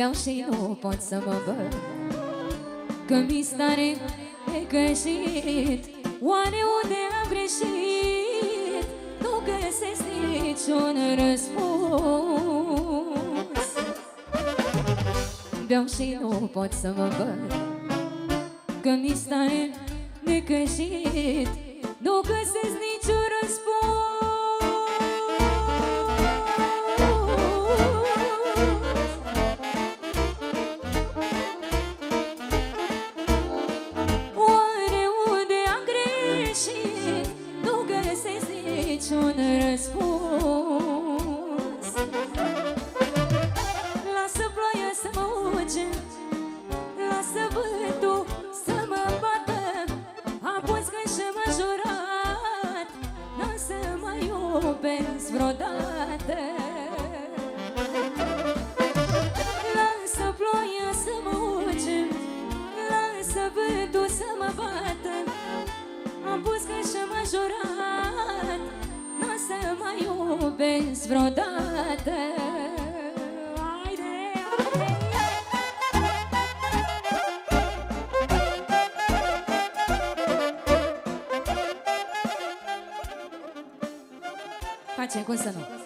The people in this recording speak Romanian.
Beau și nu pot să mă văd, că mi stare necăjit. Oare unde am greșit? Nu găsesc niciun răspuns. Beau și nu pot să mă văd, că mi stare necăjit. Nu găsesc niciun răspuns. Oare unde am greșit? Nu găsesc niciun răspuns. Lasă ploaia să mă uge, lasă vântul să mă bată. Am pus că și m-a jurat, n-o să mă iubesc vreodată. Lasă ploaia să mă uge, lasă vântul să mă bată. Am pus că și m-a jurat, n-o să mă iubesc vreodată. Face, cum să nu?